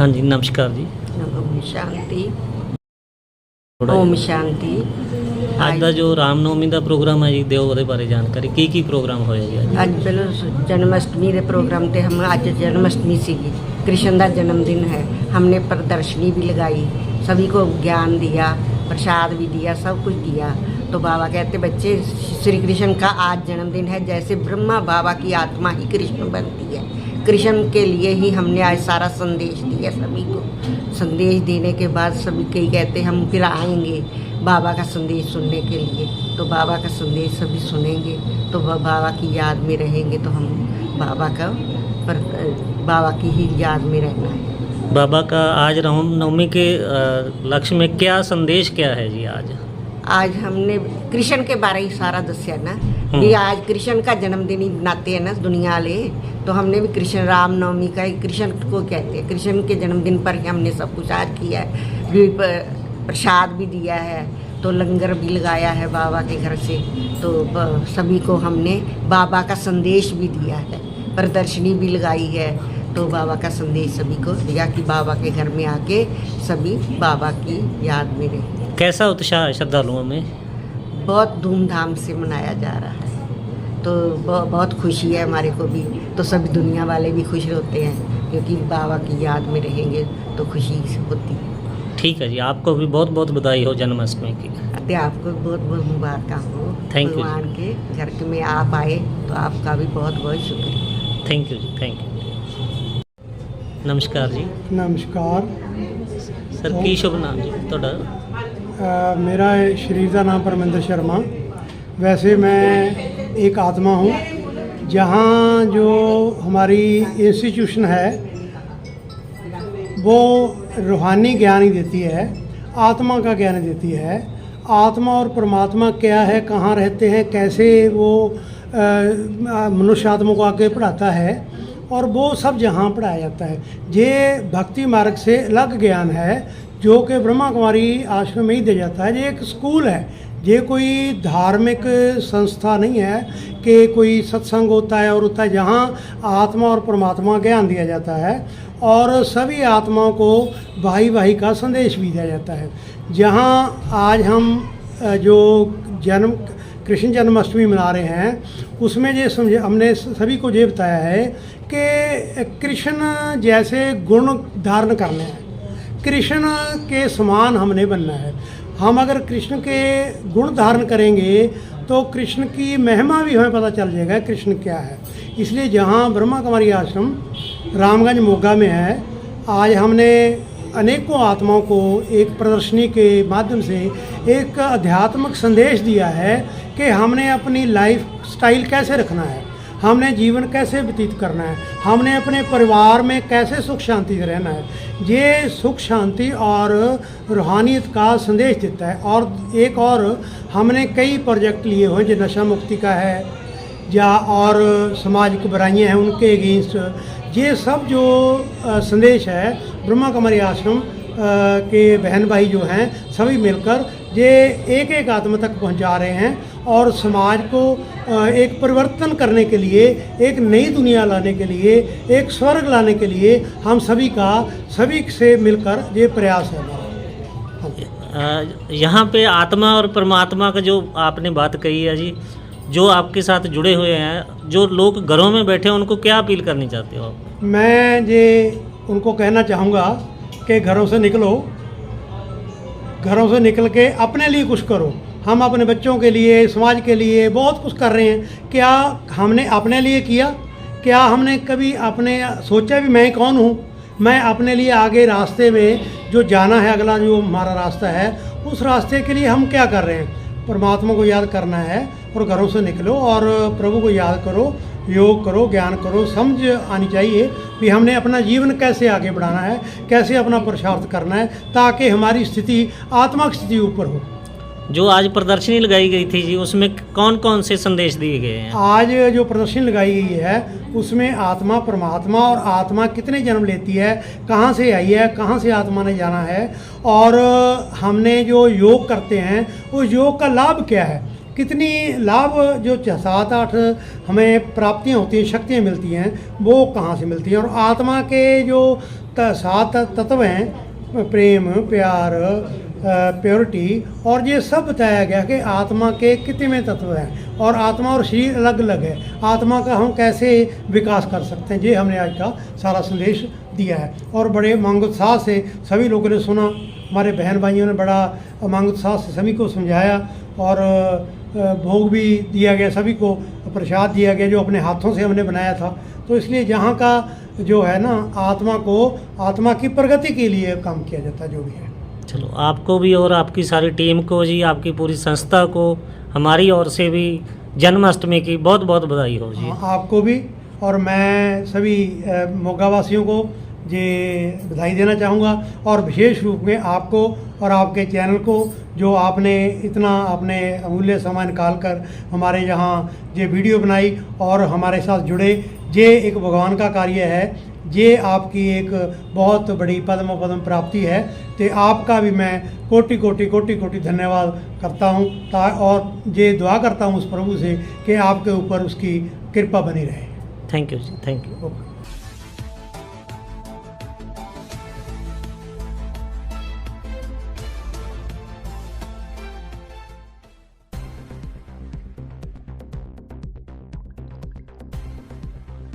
हाँ जी, नमस्कार जी। ओम शांति। थोड़ा ओम शांति। ਅੱਜ ਦਾ ਜੋ ਰਾਮਨੌਮੀ ਦਾ ਪ੍ਰੋਗਰਾਮ ਹੈ ਜੀ, ਦਿਓ ਉਹਦੇ ਬਾਰੇ ਜਾਣਕਾਰੀ। ਕੀ ਪ੍ਰੋਗਰਾਮ ਹੋਇਆ ਜੀ ਅੱਜ? ਅੱਜ ਪਹਿਲਾਂ ਜਨਮअष्टमी ਦੇ ਪ੍ਰੋਗਰਾਮ ਤੇ हम आज जन्माष्टमी सीगी, कृष्ण का जन्मदिन है। हमने प्रदर्शनी भी लगाई, सभी को ज्ञान दिया, प्रसाद भी दिया, सब कुछ दिया। तो बाबा कहते बच्चे श्री कृष्ण का आज जन्मदिन है, जैसे ब्रह्मा बाबा की आत्मा ही कृष्ण बनती है, कृष्ण के लिए ही हमने आज सारा संदेश दिया सभी को। संदेश देने के बाद सभी कई कहते हम फिर आएंगे बाबा का संदेश सुनने के लिए। तो बाबा का संदेश सभी सुनेंगे तो बाबा की याद में रहेंगे। तो हम बाबा की ही याद में रहना है। बाबा का आज रामनवमी के लक्ष्य में क्या संदेश क्या है जी? आज हमने कृष्ण के बारे ही सारा दसिया ना कि आज कृष्ण का जन्मदिन ही मनाते हैं ना दुनिया वाले। तो हमने भी कृष्ण रामनवमी का ही कृष्ण को कहते हैं, कृष्ण के जन्मदिन पर ही हमने सब कुछ आज किया है। भी प्रसाद भी दिया है, तो लंगर भी लगाया है बाबा के घर से। तो सभी को हमने बाबा का संदेश भी दिया है, प्रदर्शनी भी लगाई है। तो बाबा का संदेश सभी को दिया कि बाबा के घर में आके सभी बाबा की याद में रहे। कैसा उत्साह है श्रद्धालुओं में? बहुत धूमधाम से मनाया जा रहा है, तो बहुत खुशी है हमारे को भी। तो सभी दुनिया वाले भी खुश होते हैं, क्योंकि बाबा की याद में रहेंगे तो खुशी होती है। ठीक है जी, आपको भी बहुत बहुत बधाई हो जन्माष्टमी की। अतः आपको बहुत बहुत मुबारक हो। Thank you. भगवान के घर में आप आए तो आपका भी बहुत बहुत शुक्रिया। थैंक यू जी, थैंक यू। नमस्कार जी। नमस्कार सर, की शुभ नाम जी ਤੁਹਾਡਾ? मेरा शरीर का नाम परमिंदर शर्मा। वैसे मैं एक आत्मा हूँ। जहाँ जो हमारी इंस्टीट्यूशन है वो रूहानी ज्ञान ही देती है, आत्मा का ज्ञान देती है। आत्मा और परमात्मा क्या है, कहाँ रहते हैं, कैसे वो मनुष्य आत्मा को आके पढ़ाता है, और वो सब जहाँ पढ़ाया जाता है। ये भक्ति मार्ग से अलग ज्ञान है जो कि ब्रह्मा कुमारी आश्रम में ही दिया जाता है। ये एक स्कूल है, ये कोई धार्मिक संस्था नहीं है कि कोई सत्संग होता है और होता है। जहाँ आत्मा और परमात्मा ज्ञान दिया जाता है और सभी आत्माओं को भाई भाई का संदेश भी दिया जाता है। जहाँ आज हम जो कृष्ण जन्माष्टमी मना रहे हैं, उसमें ये समझे हमने सभी को ये बताया है कि कृष्ण जैसे गुण धारण करने हैं, कृष्ण के समान हमने बनना है। हम अगर कृष्ण के गुण धारण करेंगे तो कृष्ण की महिमा भी हमें पता चल जाएगा कृष्ण क्या है। इसलिए जहाँ ब्रह्मा कुमारी आश्रम रामगंज मोगा में है, आज हमने अनेकों आत्माओं को एक प्रदर्शनी के माध्यम से एक आध्यात्मिक संदेश दिया है कि हमने अपनी लाइफ स्टाइल कैसे रखना है, हमने जीवन कैसे व्यतीत करना है, हमने अपने परिवार में कैसे सुख शांति से रहना है। ये सुख शांति और रूहानियत का संदेश देता है। और एक और हमने कई प्रोजेक्ट लिए हुए जो नशा मुक्ति का है या और सामाजिक बुराइयां हैं उनके अगेंस्ट। ये सब जो संदेश है ब्रह्मा कुमारी आश्रम के बहन भाई जो हैं सभी मिलकर ये एक एक आत्मा तक पहुंचा रहे हैं और समाज को एक परिवर्तन करने के लिए, एक नई दुनिया लाने के लिए, एक स्वर्ग लाने के लिए हम सभी से मिलकर ये प्रयास है। यहाँ पे आत्मा और परमात्मा का जो आपने बात कही है जी, जो आपके साथ जुड़े हुए हैं, जो लोग घरों में बैठे हैं, उनको क्या अपील करनी चाहते हो आप? मैं ये उनको कहना चाहूँगा कि घरों से निकलो, घरों से निकल के अपने लिए कुछ करो। हम अपने बच्चों के लिए, समाज के लिए बहुत कुछ कर रहे हैं। क्या हमने अपने लिए किया? क्या हमने कभी अपने सोचा भी मैं कौन हूँ? मैं अपने लिए आगे रास्ते में जो जाना है, अगला जो हमारा रास्ता है, उस रास्ते के लिए हम क्या कर रहे हैं? परमात्मा को याद करना है और घरों से निकलो और प्रभु को याद करो, योग करो, ज्ञान करो। समझ आनी चाहिए कि हमने अपना जीवन कैसे आगे बढ़ाना है, कैसे अपना पुरुषार्थ करना है, ताकि हमारी स्थिति आत्मा की स्थिति ऊपर हो। जो आज प्रदर्शनी लगाई गई थी जी, उसमें कौन कौन से संदेश दिए गए हैं? आज जो प्रदर्शनी लगाई गई है उसमें आत्मा, परमात्मा और आत्मा कितने जन्म लेती है, कहाँ से आई है, कहाँ से आत्मा ने जाना है, और हमने जो योग करते हैं उस योग का लाभ क्या है, कितनी लाभ जो 7-8 हमें प्राप्तियाँ होती हैं, शक्तियाँ मिलती हैं, वो कहाँ से मिलती हैं, और आत्मा के जो सात तत्व हैं, प्रेम, प्यार, प्योरिटी, और ये सब बताया गया कि आत्मा के कितने तत्व हैं और आत्मा और शरीर अलग अलग है। आत्मा का हम कैसे विकास कर सकते हैं, ये हमने आज का सारा संदेश दिया है। और बड़े मांगोत्साह से सभी लोगों ने सुना, हमारे बहन भाइयों ने बड़ा मांगोत्साह से सभी को समझाया, और भोग भी दिया गया, सभी को प्रसाद दिया गया जो अपने हाथों से हमने बनाया था। तो इसलिए यहाँ का जो है ना, आत्मा को, आत्मा की प्रगति के लिए काम किया जाता है जो भी है। चलो, आपको भी और आपकी सारी टीम को जी, आपकी पूरी संस्था को हमारी ओर से भी जन्माष्टमी की बहुत बहुत बधाई हो जी। आपको भी, और मैं सभी मोगा वासियों को ये बधाई देना चाहूँगा, और विशेष रूप में आपको और आपके चैनल को, जो आपने इतना अपने अमूल्य समय निकाल कर हमारे यहाँ ये वीडियो बनाई और हमारे साथ जुड़े। ये एक भगवान का कार्य है, ये आपकी एक बहुत बड़ी पद्म प्राप्ति है। तो आपका भी मैं कोटि कोटि कोटि कोटि धन्यवाद करता हूँ, और ये दुआ करता हूँ उस प्रभु से कि आपके ऊपर उसकी कृपा बनी रहे। थैंक यू जी, थैंक यू।